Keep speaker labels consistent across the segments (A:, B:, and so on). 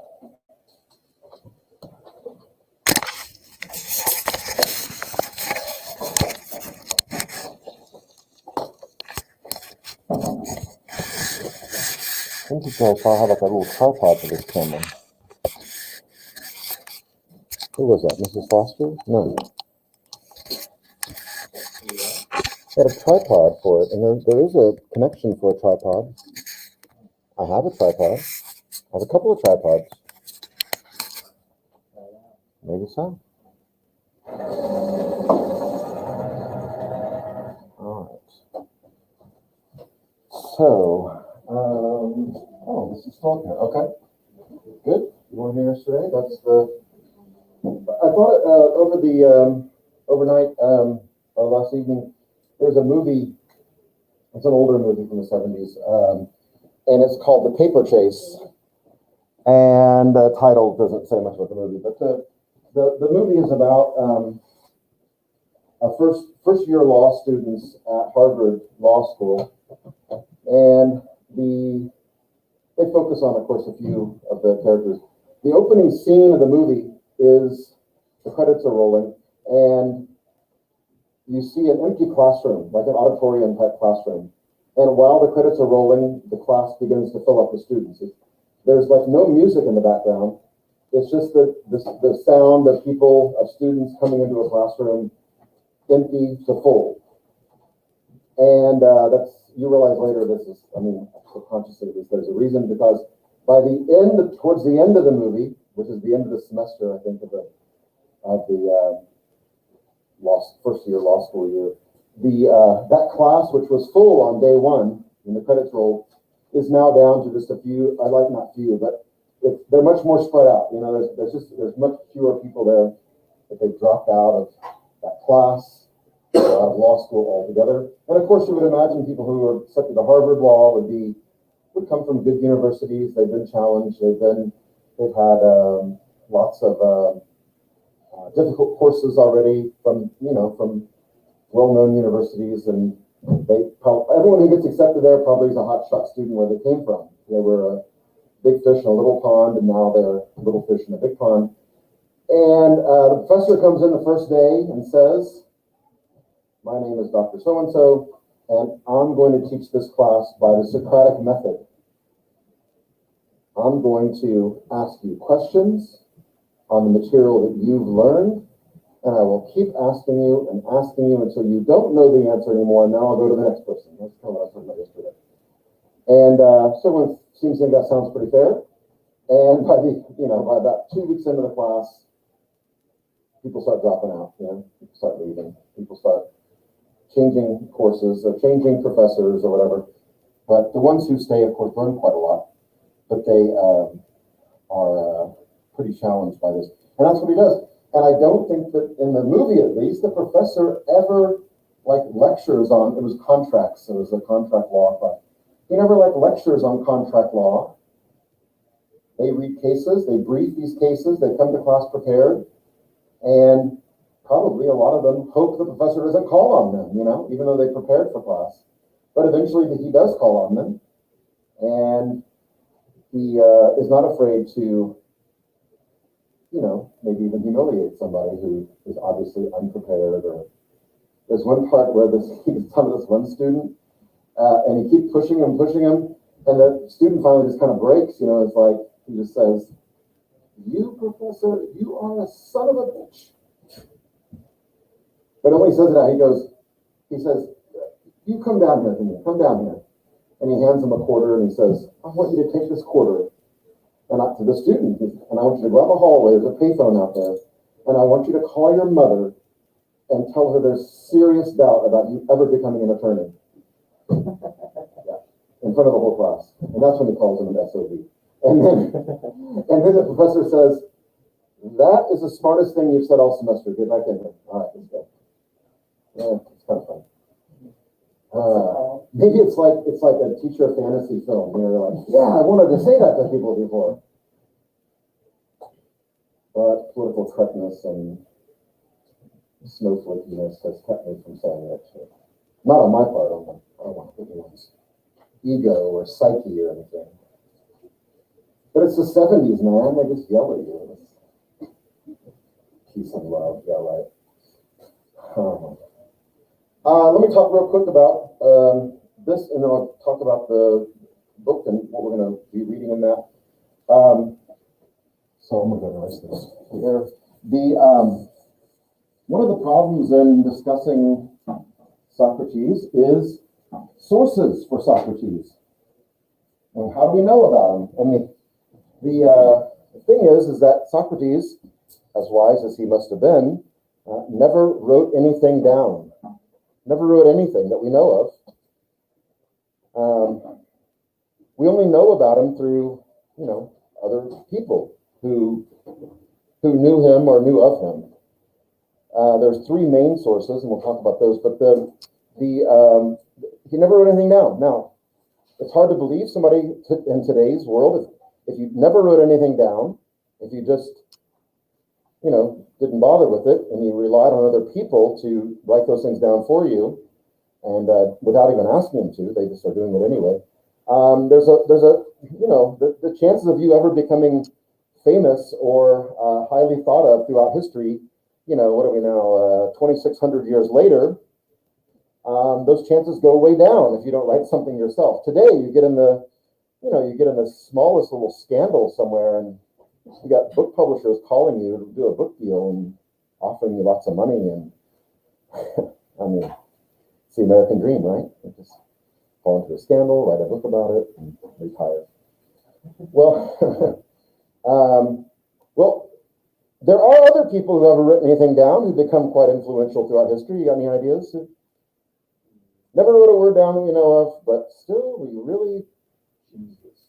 A: I think you guys saw I have like a little tripod for this camera. Who was that? Mrs. Foster? No. I had a tripod for it, and there is a connection for a tripod. I have a tripod. I have a couple of tripods. Maybe so. All right. So, oh, this is still here. Okay. Good. You weren't here yesterday. That's the. I thought over the overnight last evening, there's a movie. It's an older movie from the 70s, and it's called The Paper Chase. And the title doesn't say much about the movie, but the movie is about a first year law students at Harvard Law School, and they focus on, of course, a few of the characters. The opening scene of the movie is the credits are rolling, and you see an empty classroom, like an auditorium type classroom. And while the credits are rolling, the class begins to fill up with students. There's like no music in the background. It's just the sound of students coming into a classroom, empty to full. And you realize later subconsciously there's a reason, because towards the end of the movie, which is the end of the semester, I think, of the first year law school year, that class, which was full on day one when the credits rolled, is now down to just a few. Not few, but they're much more spread out. You know, there's much fewer people there that they've dropped out of that class, out of law school altogether. And of course, you would imagine people who are accepted to Harvard Law would come from good universities. They've been challenged. They've had lots of difficult courses already from well-known universities, and everyone who gets accepted there probably is a hotshot student where they came from. They were a big fish in a little pond, and now they're a little fish in a big pond. And the professor comes in the first day and says, "My name is Dr. So-and-so, and I'm going to teach this class by the Socratic method. I'm going to ask you questions on the material that you've learned, and I will keep asking you until you don't know the answer anymore, and now I'll go to the next person." That's kind of what I was talking about yesterday. And so everyone seems to think that sounds pretty fair. And by about 2 weeks into the class, people start dropping out, people start leaving, people start changing courses or changing professors or whatever. But the ones who stay, of course, learn quite a lot, but they are pretty challenged by this. And that's what he does. And I don't think that in the movie, at least, the professor ever lectures on, it was contracts. It was a contract law class. He never lectures on contract law. They read cases, they brief these cases, they come to class prepared, and probably a lot of them hope the professor doesn't call on them, even though they prepared for class. But eventually he does call on them, and he is not afraid to maybe even humiliate somebody who is obviously unprepared. Or there's one part where he's talking to this one student, and he keeps pushing him, and the student finally just kind of breaks. It's like he just says, "You, professor, you are a son of a bitch." But when he says that, he says, "You come down here to me, come down here." And he hands him a quarter, and he says, "I want you to take this quarter." And to the student, and I want you to go out the hallway, there's a payphone out there, and I want you to call your mother and tell her there's serious doubt about you ever becoming an attorney. Yeah, in front of the whole class. And that's when he calls him an SOB. And then the professor says, "That is the smartest thing you've said all semester. Get back in here." All right, let's go. Yeah, it's kind of fun. Maybe it's like a teacher fantasy film. They're like, "Yeah, I wanted to say that to people before." But political correctness and snowflakiness has kept me from saying it. Not on my part. I don't want anyone's ego or psyche or anything. But it's the 70s, man. They just yell at you. Peace and love. Yeah, right. Let me talk real quick about this, and then I'll talk about the book and what we're going to be reading in that. So I'm going to erase this here. One of the problems in discussing Socrates is sources for Socrates. And how do we know about him? And the thing is that Socrates, as wise as he must have been, never wrote anything down. Never wrote anything that we know of. We only know about him through, other people who knew him or knew of him. There's three main sources, and we'll talk about those. But he never wrote anything down. Now, it's hard to believe somebody in today's world, if you never wrote anything down, if you just, didn't bother with it, and you relied on other people to write those things down for you, and without even asking them to, they just are doing it anyway. There's the chances of you ever becoming famous or highly thought of throughout history, what are we now, 2,600 years later, those chances go way down if you don't write something yourself. Today, you get in the smallest little scandal somewhere, and you got book publishers calling you to do a book deal and offering you lots of money, and I mean, it's the American dream, right? You just fall into a scandal, write a book about it, and retire. Well, there are other people who haven't written anything down who become quite influential throughout history. You got any ideas? Never wrote a word down that we know of, but still, we really,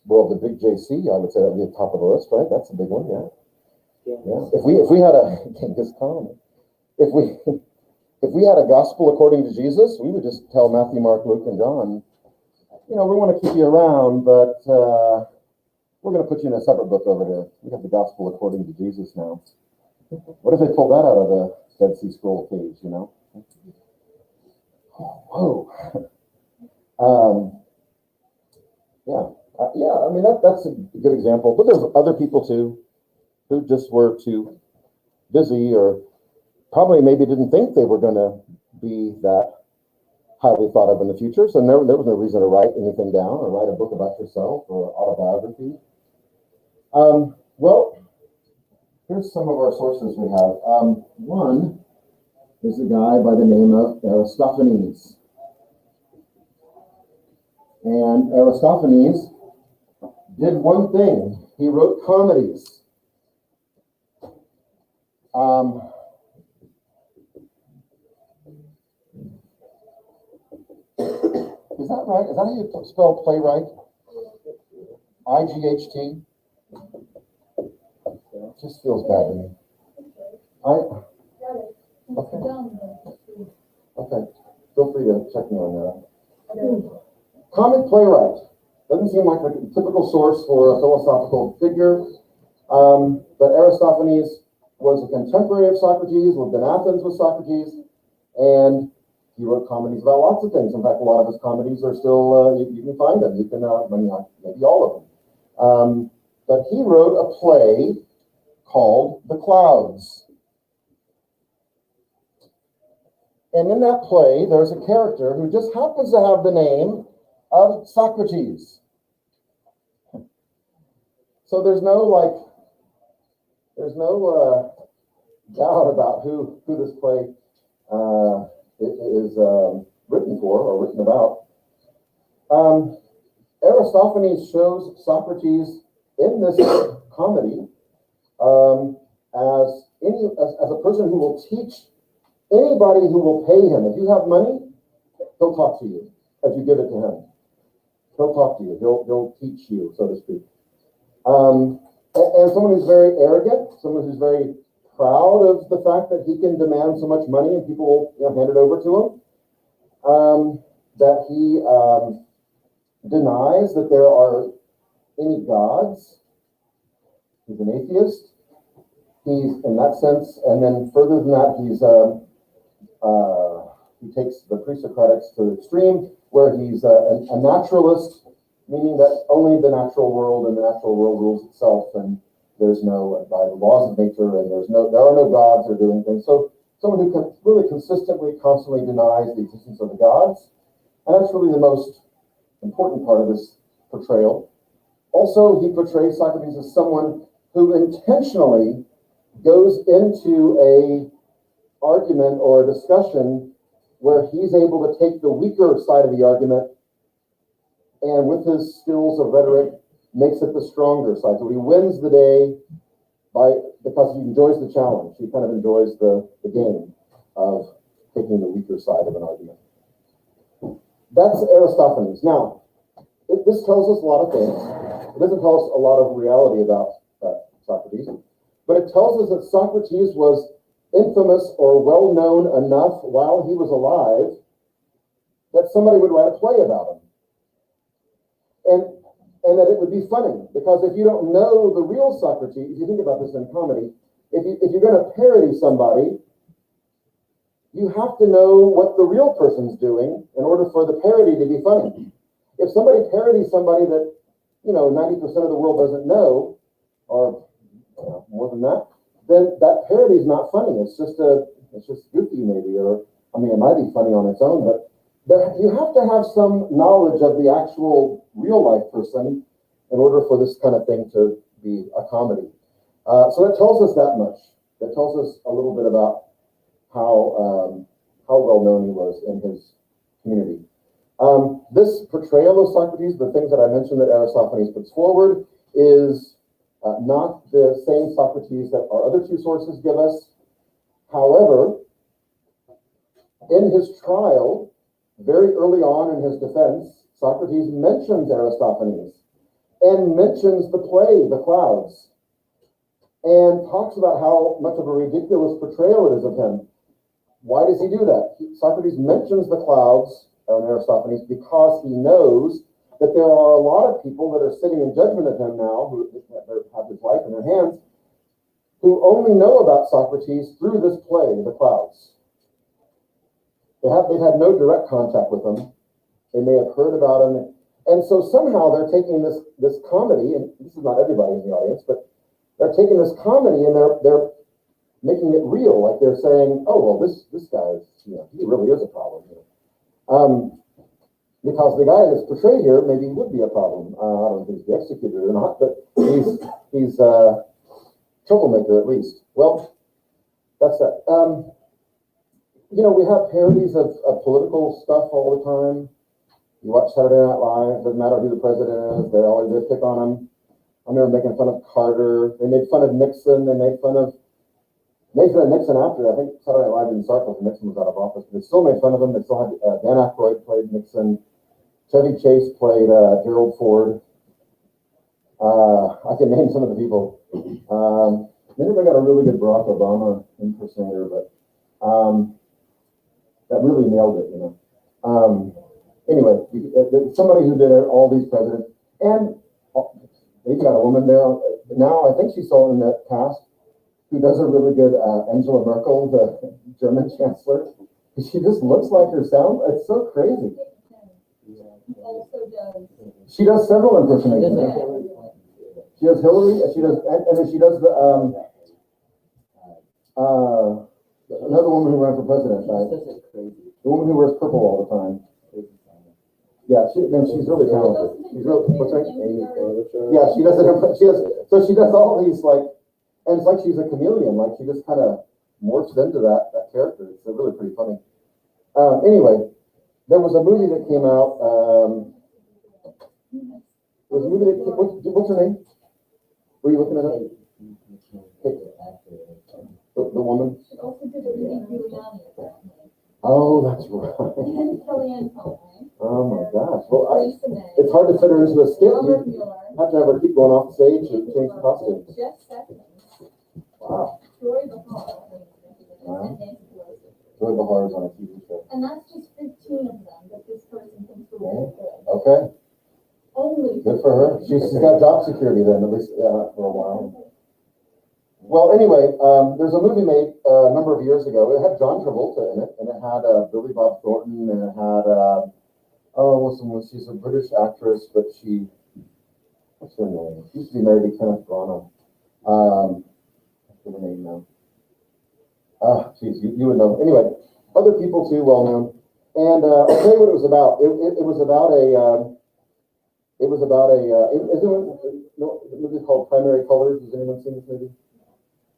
A: well, the big JC, I would say that would be the top of the list, right? That's a big one, yeah. If we had a Genghis Khan, if we had a gospel according to Jesus, we would just tell Matthew, Mark, Luke, and John, we want to keep you around, but we're going to put you in a separate book over here. We have the gospel according to Jesus now. What if they pulled that out of the Dead Sea Scroll cage, Whoa. I mean, that's a good example. But there's other people, too, who just were too busy or probably maybe didn't think they were going to be that highly thought of in the future. So there was no reason to write anything down or write a book about yourself or autobiography. Well, here's some of our sources we have. One is a guy by the name of Aristophanes. And Aristophanes did one thing. He wrote comedies. Is that right? Is that how you spell playwright? I-G-H-T? It just feels bad to me. Okay. Feel free to check me on that. Comic playwright. Doesn't seem like a typical source for a philosophical figure. But Aristophanes was a contemporary of Socrates, lived in Athens with Socrates, and he wrote comedies about lots of things. In fact, a lot of his comedies are still, you can find them. You can, maybe all of them. But he wrote a play called The Clouds. And in that play, there's a character who just happens to have the name of Socrates. So there's no doubt about who this play is written for or written about. Aristophanes shows Socrates in this comedy as a person who will teach anybody who will pay him. If you have money, he'll talk to you as you give it to him. He'll talk to you. He'll teach you, so to speak. And someone who's very arrogant, someone who's very proud of the fact that he can demand so much money and people will hand it over to him, that he denies that there are any gods. He's an atheist. He's, in that sense, and then further than that, he takes the pre-Socratics to the extreme, where he's a naturalist meaning that only the natural world and the natural world rules itself, and there's no, by the laws of nature, and there are no gods or doing things. So someone who really consistently, constantly denies the existence of the gods, and that's really the most important part of this portrayal. Also, he portrays Socrates as someone who intentionally goes into a argument or a discussion where he's able to take the weaker side of the argument and with his skills of rhetoric makes it the stronger side. So he wins the day because he enjoys the challenge. He kind of enjoys the game of taking the weaker side of an argument. That's Aristophanes. Now, this tells us a lot of things. It doesn't tell us a lot of reality about Socrates, but it tells us that Socrates was infamous or well-known enough while he was alive that somebody would write a play about him. And that it would be funny, because if you don't know the real Socrates, if you think about this in comedy, if you're going to parody somebody, you have to know what the real person's doing in order for the parody to be funny. If somebody parodies somebody that, 90% of the world doesn't know, or more than that, then that parody is not funny. It's just goofy maybe, or, it might be funny on its own, but you have to have some knowledge of the actual real life person in order for this kind of thing to be a comedy. So that tells us that much. That tells us a little bit about how well known he was in his community. This portrayal of Socrates, the things that I mentioned that Aristophanes puts forward, is not the same Socrates that our other two sources give us. However, in his trial, very early on in his defense, Socrates mentions Aristophanes and mentions the play, The Clouds, and talks about how much of a ridiculous portrayal it is of him. Why does he do that? Socrates mentions The Clouds and Aristophanes because he knows that there are a lot of people that are sitting in judgment of him now, who have his life in their hands, who only know about Socrates through this play, The Clouds. They've had no direct contact with him. They may have heard about him. And so somehow they're taking this comedy, and this is not everybody in the audience, but they're taking this comedy and they're making it real. Like they're saying, oh, well, this guy is, he really is a problem here. Because the guy that's portrayed here maybe would be a problem. I don't know if he's the executor or not, but he's a troublemaker at least. Well, that's that. We have parodies of political stuff all the time. You watch Saturday Night Live, doesn't matter who the president is, they pick on him. I remember making fun of Carter. They made fun of Nixon. They made fun of Nixon after. I think Saturday Night Live didn't start until Nixon was out of office, but they still made fun of him. They still had Dan Aykroyd played Nixon. Chevy Chase played Gerald Ford. I can name some of the people. They never got a really good Barack Obama impersonator, but that really nailed it, Anyway, somebody who did all these presidents, and they've got a woman there now. I think she's still in that cast who does a really good Angela Merkel, the German chancellor. She just looks like her sound. It's so crazy. She does several impersonations. She does Hillary. She does, and then she does the another woman who ran for president. The woman who wears purple all the time. Yeah, she's really talented. She's really, what's her name? Yeah, she does all these and it's like she's a chameleon. Like she just kind of morphs into that character. It's really pretty funny. Anyway, there was a movie that came out. There was a movie that what's her name? Were you looking at it? The woman.
B: She also did a Rudy Giuliani.
A: Oh, that's right.
B: And Kellyanne Conway.
A: Oh my gosh. Well, it's hard to fit her into a skit. You have to have her keep going off stage and change the costume.
B: Jeff Sessions.
A: Wow.
B: Troy Bahar.
A: Wow. Troy Bahar is on a TV show.
B: And that's just 15 of them that this person thinks are really good.
A: Okay.
B: Only
A: good for her. She's got job security then, at least for a while. Well, anyway, there's a movie made a number of years ago. It had John Travolta in it, and it had Billy Bob Thornton, and it had Oh, listen, she's a British actress, but what's her name? She used to be married to Kenneth Branagh. What's her name now? Geez, you would know. Anyway, other people too, well known. And I'll tell you what it was about. It was about is anyone, no, the movie called Primary Colors. Has anyone seen this movie?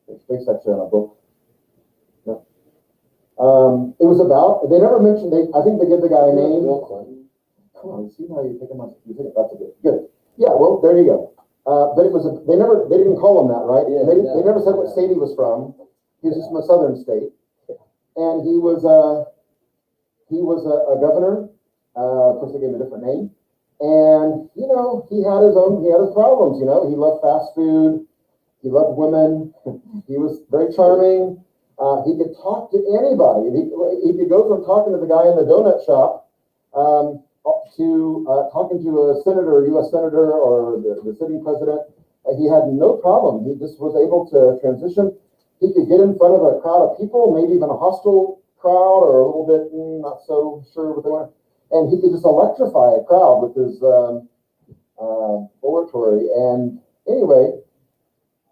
A: It's based actually on a book. No. It was about, they never mentioned, I think they give the guy a name. Come on, see how you pick him up. That's a good. Yeah, well, there you go. But it was, they didn't call him that, right?
C: Yeah,
A: They never said what state he was from. He was just from a southern state. And he was a governor. Of course, they gave him a different name. And, he had his problems, he loved fast food. He loved women. He was very charming. He could talk to anybody. He could go from talking to the guy in the donut shop to talking to a senator, U.S. senator, or the sitting president. He had no problem. He just was able to transition. He could get in front of a crowd of people, maybe even a hostile crowd, or a little bit not so sure what they want. And he could just electrify a crowd with his oratory. And anyway,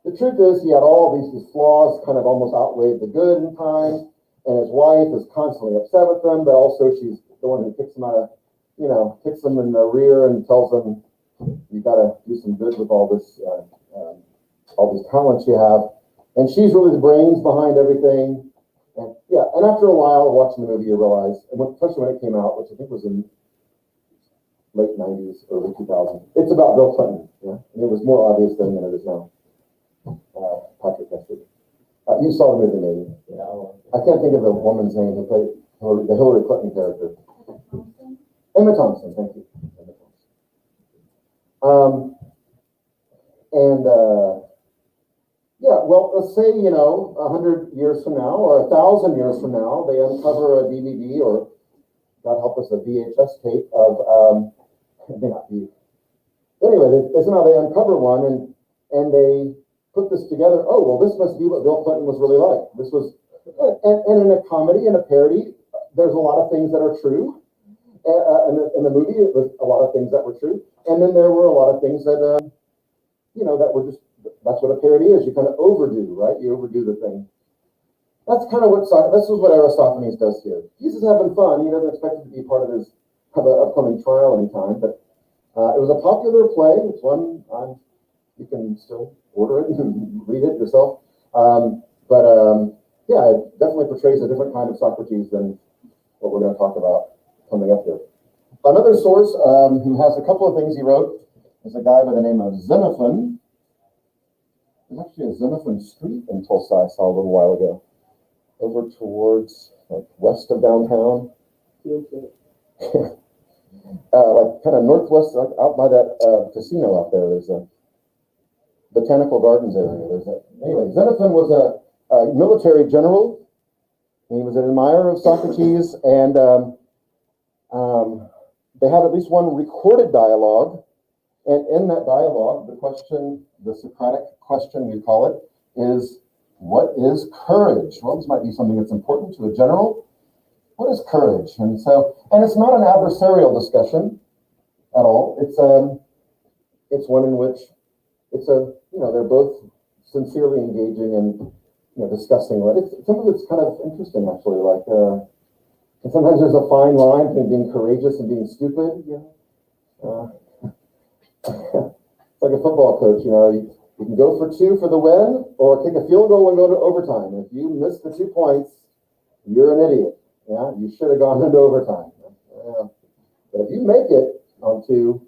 A: the truth is he had all these flaws kind of almost outweighed the good in time. And his wife is constantly upset with him, but also she's the one who kicks him out of, kicks him in the rear and tells him, you got to do some good with all these talents you have. And she's really the brains behind everything. And after a while of watching the movie, you realize, especially when it came out, which I think was in late 90s, early 2000s, it's about Bill Clinton. Yeah? And it was more obvious then than it is now. Patrick Hester. You saw the movie, maybe.
C: Yeah.
A: I can't think of the woman's name who played the Hillary Clinton character. Emma Thompson, thank you. Emma Thompson. Well, let's say, 100 years from now or 1,000 years from now, they uncover a DVD or, God help us, a VHS tape of, anyway, somehow they uncover one and they put this together. Oh, well, this must be what Bill Clinton was really like. This was, and in a comedy and a parody, there's a lot of things that are true. In the movie, it was a lot of things that were true. And then there were a lot of things that, that were just, that's what a parody is. You kind of overdo, right? You overdo the thing. That's kind of this is what Aristophanes does here. He's just having fun. He doesn't expect it to be part of his upcoming trial anytime. But it was a popular play. It's one you can still order it and read it yourself. It definitely portrays a different kind of Socrates than what we're going to talk about coming up here. Another source who has a couple of things he wrote is a guy by the name of Xenophon. There's actually a Xenophon Street in Tulsa I saw a little while ago, over towards west of downtown. Kind of northwest, out by that casino out there. There's a Botanical Gardens area. Anyway, Xenophon was a military general. He was an admirer of Socrates, and they have at least one recorded dialogue. And in that dialogue, the Socratic question, we call it, is, what is courage? Well, this might be something that's important to a general. What is courage? And it's not an adversarial discussion at all. It's one in which they're both sincerely engaging and discussing what it's something that's kind of interesting, actually. And sometimes there's a fine line between being courageous and being stupid. It's like a football coach, you can go for 2 for the win or kick a field goal and go to overtime. If you miss the 2 points, you're an idiot. Yeah, you should have gone into overtime. But if you make it on 2,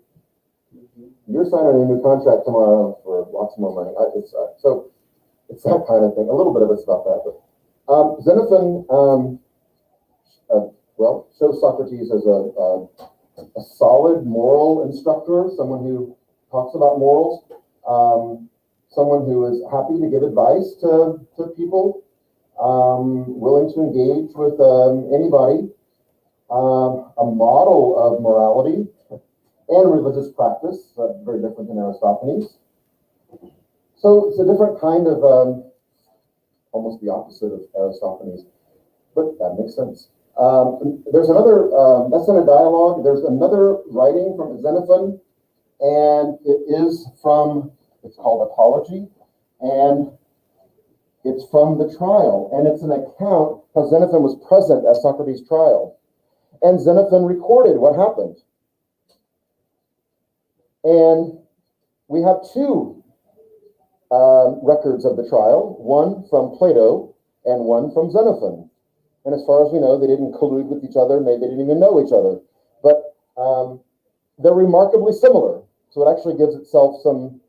A: you're signing a new contract tomorrow for lots more money. So it's that kind of thing. A little bit of it's about that. But Xenophon, shows Socrates as a solid moral instructor, someone who talks about morals, someone who is happy to give advice to people, willing to engage with anybody, a model of morality and religious practice, very different than Aristophanes. So it's a different kind of, almost the opposite of Aristophanes, but that makes sense. There's another, that's in a dialogue. There's another writing from Xenophon, and it is from, it's called Apology, and it's from the trial, and it's an account, because Xenophon was present at Socrates' trial, and Xenophon recorded what happened. And we have two records of the trial, one from Plato and one from Xenophon. And as far as we know, they didn't collude with each other, and they didn't even know each other. But they're remarkably similar. So it actually gives itself some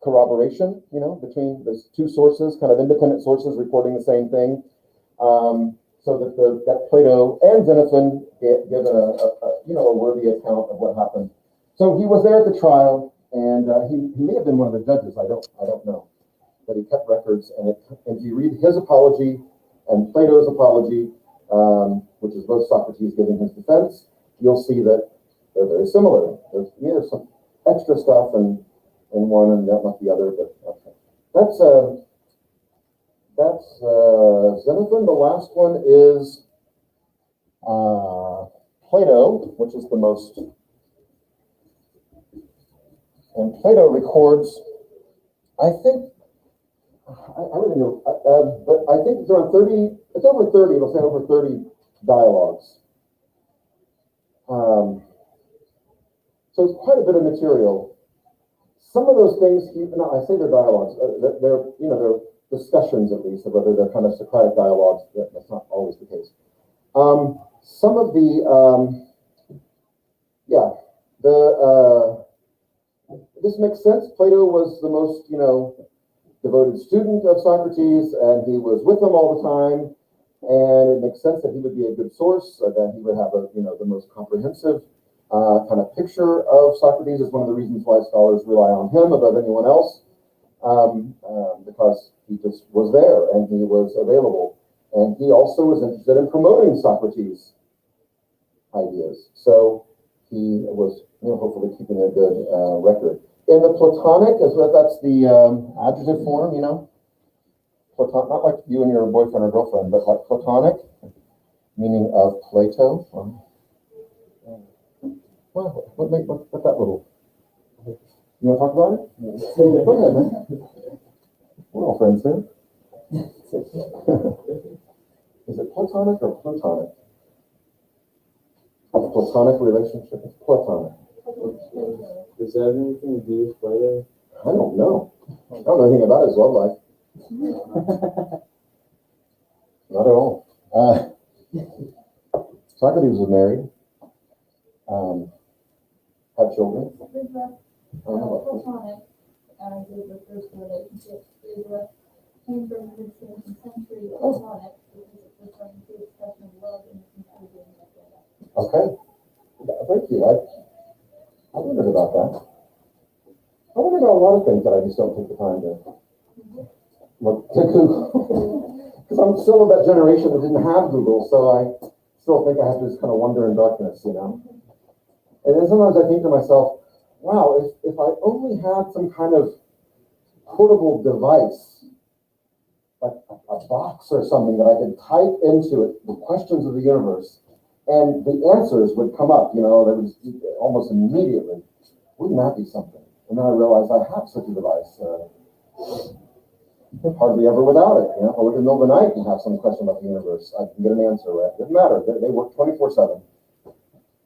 A: corroboration, between those two sources, kind of independent sources reporting the same thing. So that Plato and Xenophon give a worthy account of what happened. So he was there at the trial, and he may have been one of the judges. I don't know, but he kept records. And if you read his apology and Plato's apology, which is both Socrates giving his defense, you'll see that they're very similar. There's some extra stuff in one and not the other, but okay. That's Xenophon. The last one is Plato, which is the most. And Plato records, I think, I really know, but I think it's around 30, it's over 30, it'll say over 30 dialogues. So it's quite a bit of material. Some of those things, I say they're dialogues, they're discussions at least, of whether they're kind of Socratic dialogues. That's not always the case. Some of this makes sense. Plato was the most, devoted student of Socrates, and he was with him all the time. And it makes sense that he would be a good source, that he would have the most comprehensive kind of picture of Socrates. Is one of the reasons why scholars rely on him above anyone else, because he just was there and he was available. And he also was interested in promoting Socrates' ideas. So he was hopefully keeping a good record. In the Platonic, that's the adjective form, Platonic, not like you and your boyfriend or girlfriend, but like Platonic, meaning of Plato. Well, what that little? You want to talk about it? Go ahead, man. We're all friends here. Is it Platonic or Plutonic? A Platonic relationship. It's Platonic.
C: Does that have anything to do with Plato?
A: I don't know. I don't know anything about his love life. Not at all. Socrates was married. Had children.
B: Platonic, is the first relationship. Came from the 16th century Platonic, which is referring to expression of love in the conclusion of the.
A: Okay. Thank you. I wondered about that. I wonder about a lot of things that I just don't take the time to look to Google. Because I'm still of that generation that didn't have Google, so I still think I have to just kind of wander in darkness, And then sometimes I think to myself, wow, if I only had some kind of portable device, like a box or something that I could type into it the questions of the universe, and the answers would come up, that was almost immediately. Wouldn't that be something? And then I realized I have such a device. Hardly ever without it. If I were in the middle of the night and have some question about the universe, I can get an answer, right? It doesn't matter. They work 24/7.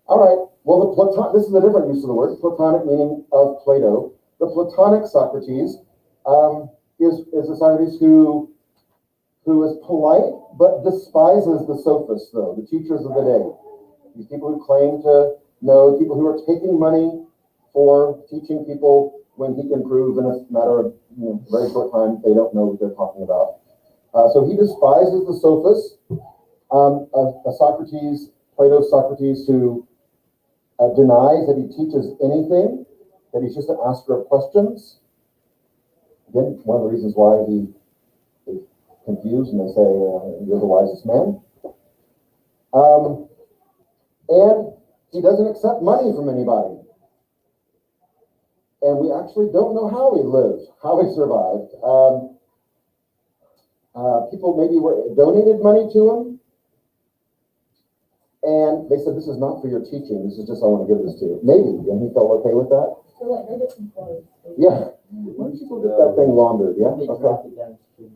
A: All right. Well, this is a different use of the word. Platonic meaning of Plato. The Platonic Socrates is a Socrates who is polite but despises the sophists, though, the teachers of the day. These people who claim to know, people who are taking money for teaching people when he can prove in a matter of very short time they don't know what they're talking about. So he despises the sophists. A Socrates, Plato's Socrates, who denies that he teaches anything, that he's just an asker of questions. Again, one of the reasons why he is confused and they say you're the wisest man. And he doesn't accept money from anybody. And we actually don't know how he lived, how he survived. People maybe donated money to him. And they said, this is not for your teaching. This is just, I want to give this to you. Maybe. And he felt okay with that.
B: So like, I get some clothes.
A: Yeah. Why don't you go get that thing laundered? Yeah.
D: They
A: Okay.
D: drop it down the street.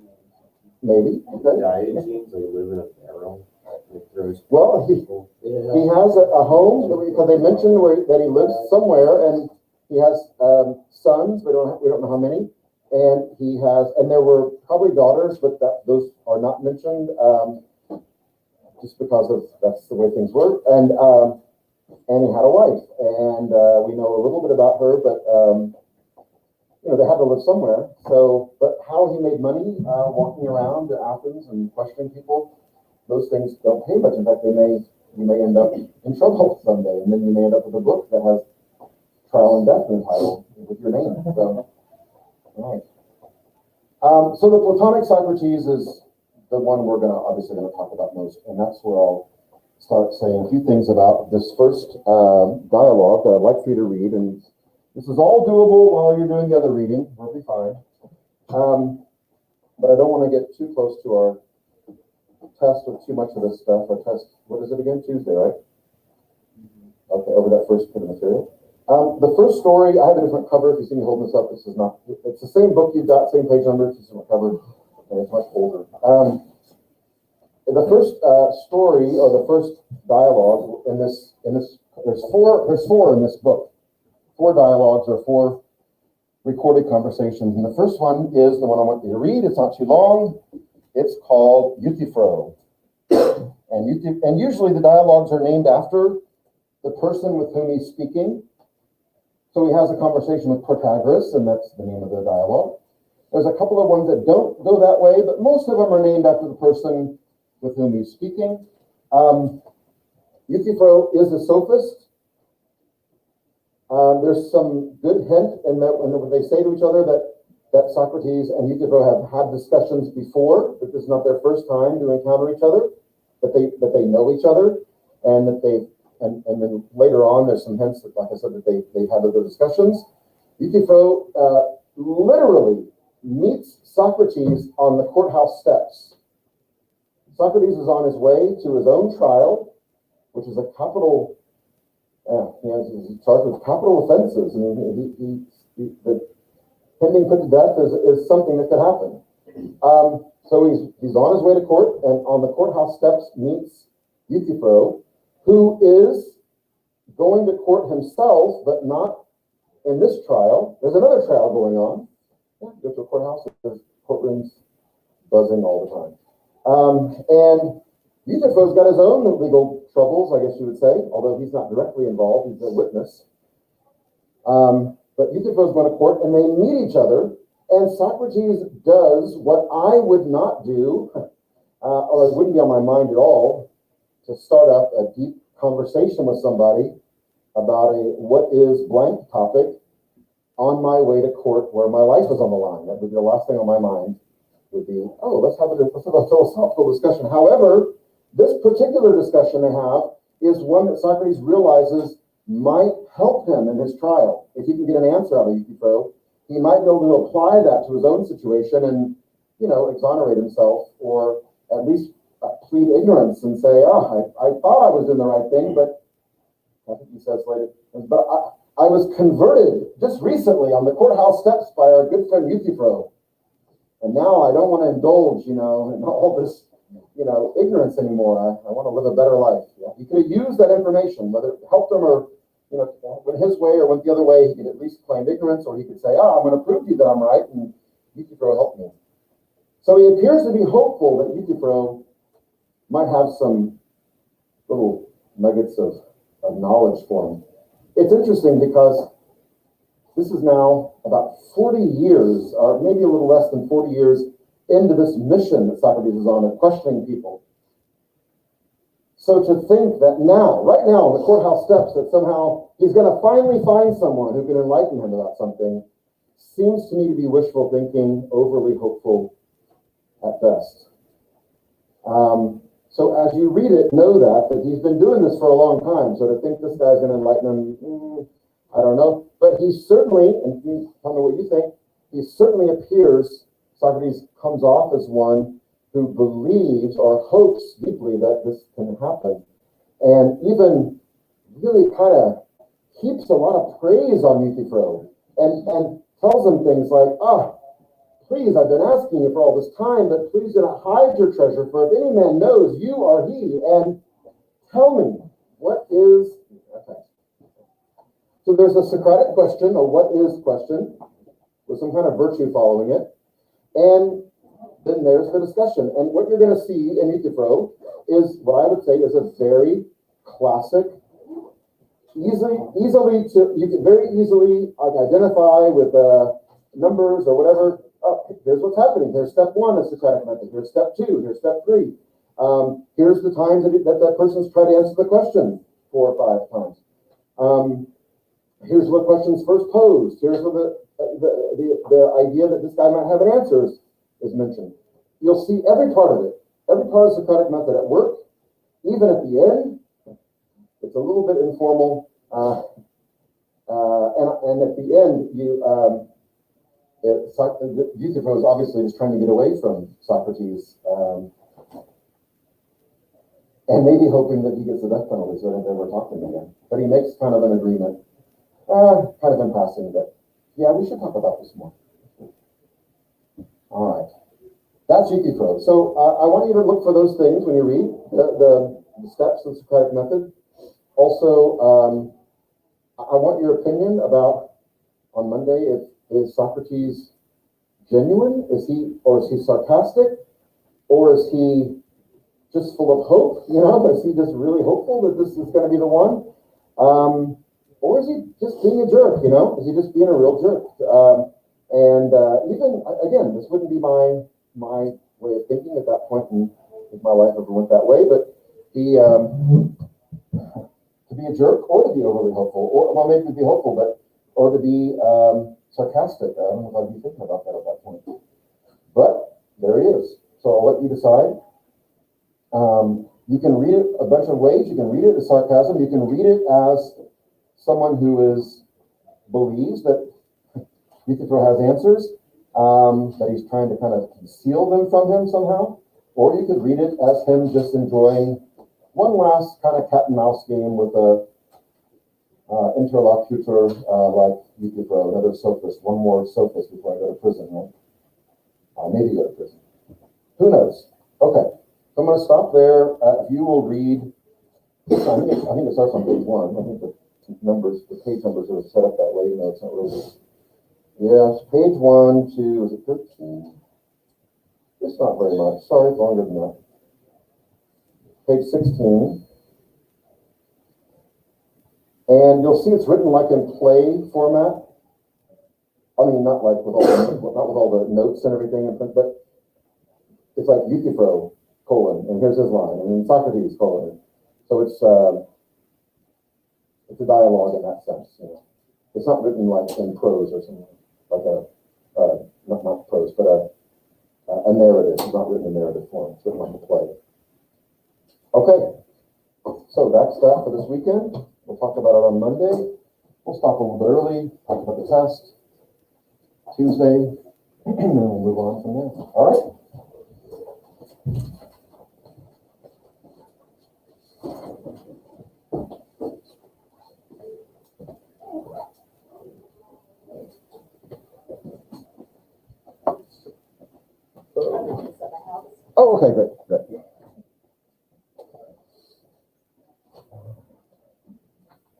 A: Maybe. Okay.
C: Yeah, it seems like live in a barrel. Like there's
A: Well, he
D: Yeah.
A: has a home because they mentioned that he lives somewhere, and he has sons. We don't know how many. And there were probably daughters, but those are not mentioned. Just because that's the way things work, and he had a wife, and we know a little bit about her, but they had to live somewhere. So, but how he made money walking around Athens and questioning people, those things don't pay much. In fact, you may end up in trouble someday, and then you may end up with a book that has trial and death in the title with your name. So, all right. So the Platonic Socrates is the one we're obviously gonna talk about most, and that's where I'll start saying a few things about this first dialogue that I'd like for you to read. And this is all doable while you're doing the other reading. We'll be fine. But I don't want to get too close to our test with too much of this stuff. Our test, what is it again? Tuesday, right? Okay, over that first bit of material. The first story, I have a different cover. If you see me holding this up, it's the same book you've got, same page numbers, it's different cover. And it's much older. The first story, or the first dialogue in this, there's four in this book. 4 dialogues or 4 recorded conversations. And the first one is the one I want you to read. It's not too long. It's called Euthyphro. And usually the dialogues are named after the person with whom he's speaking. So he has a conversation with Protagoras, and that's the name of the dialogue. There's a couple of ones that don't go that way, but most of them are named after the person with whom he's speaking. Euthyphro is a sophist. There's some good hint in that when they say to each other that Socrates and Euthyphro have had discussions before, that this is not their first time to encounter each other, that they know each other, and that and then later on there's some hints that, like I said, that they've had other discussions. Euthyphro literally meets Socrates on the courthouse steps. Socrates is on his way to his own trial, which is a capital. He's charged with capital offenses. I mean, the pending put to death is something that could happen. So he's on his way to court, and on the courthouse steps meets Euthyphro, who is going to court himself, but not in this trial. There's another trial going on. Yeah, go to a courthouse, there's courtrooms buzzing all the time. And Euthyphro's got his own legal troubles, I guess you would say, although he's not directly involved, he's a witness. But Euthyphro's going to court, and they meet each other, and Socrates does what I would not do, or it wouldn't be on my mind at all, to start up a deep conversation with somebody about a what is blank topic on my way to court where my life is on the line. That would be the last thing on my mind, would be, let's have a philosophical discussion. However, this particular discussion they have is one that Socrates realizes might help him in his trial. If he can get an answer out of Euthyphro, he might be able to apply that to his own situation and, exonerate himself, or at least plead ignorance and say, I thought I was doing the right thing, but I think he says later, but I was converted just recently on the courthouse steps by our good friend Euthyphro. And now I don't want to indulge, in all this, ignorance anymore. I want to live a better life. Yeah. He could have used that information, whether it helped him or, went his way or went the other way. He could at least claim ignorance, or he could say, I'm going to prove to you that I'm right, and Euthyphro helped me. So he appears to be hopeful that Euthyphro might have some little nuggets of knowledge for him. It's interesting because this is now about 40 years, or maybe a little less than 40 years into this mission that Socrates is on of questioning people. So to think that right now on the courthouse steps, that somehow he's going to finally find someone who can enlighten him about something seems to me to be wishful thinking, overly hopeful at best. So as you read it, know that he's been doing this for a long time. So to think this guy's going to enlighten him, I don't know. But he certainly, and you tell me what you think, he certainly appears, Socrates comes off as one who believes or hopes deeply that this can happen. and even really kind of heaps a lot of praise on Euthyphro and tells him things like, please, I've been asking you for all this time, but please do not hide your treasure, for if any man knows, you are he, and tell me, what is, okay. So there's a Socratic question, a what is question, with some kind of virtue following it, and then there's the discussion. And what you're going to see in Euthyphro is what I would say is a very classic, you can very easily identify with numbers or whatever. Here's what's happening. Here's step one of Socratic method. Here's step two. Here's step three. Here's the times that person's tried to answer the question 4 or 5 times. Here's what questions first posed. Here's what the idea that this guy might have an answer is mentioned. You'll see every part of it, every part of Socratic method at work, even at the end. It's a little bit informal, and at the end, Euthyphro is obviously just trying to get away from Socrates, and maybe hoping that he gets the death penalty so they don't ever talk to him again. But he makes kind of an agreement, kind of in passing, that yeah, we should talk about this more. All right, that's Euthyphro. So I want you to look for those things when you read the steps of the Socratic method. Also, I want your opinion about on Monday, is Socrates genuine? Is he sarcastic? Or is he just full of hope? Is he just really hopeful that this is going to be the one? Or is he just being a jerk? Is he just being a real jerk? Even again, this wouldn't be my way of thinking at that point in my life ever went that way, but to be a jerk or to be overly hopeful, or well, maybe to be hopeful, or to be sarcastic. I don't know if I'd be thinking about that at that point. But there he is. So I'll let you decide. You can read it a bunch of ways. You can read it as sarcasm. You can read it as someone who believes that Euthyphro has answers, that he's trying to kind of conceal them from him somehow. Or you could read it as him just enjoying one last kind of cat and mouse game with a interlocutor like Euthyphro, another sophist, one more sophist before I go to prison, right? Maybe go to prison. Who knows? Okay, so I'm going to stop there. If you will read, I think it starts on page 1. I think the page numbers are set up that way. No, it's not really. Yes, page 1 to, is it 13? It's not very much. Sorry, it's longer than that. Page 16. And you'll see it's written like in play format. I mean, not with all the notes and everything, but it's like Euthyphro, and here's his line, and Socrates, So it's a dialogue in that sense. It's not written like in prose or something, like not prose, but a narrative. It's not written in narrative form. It's written like a play. Okay, so that's that for this weekend. We'll talk about it on Monday. We'll stop a little bit early, talk about the test. Tuesday, and then we'll move on from there. All right? Oh, okay, great.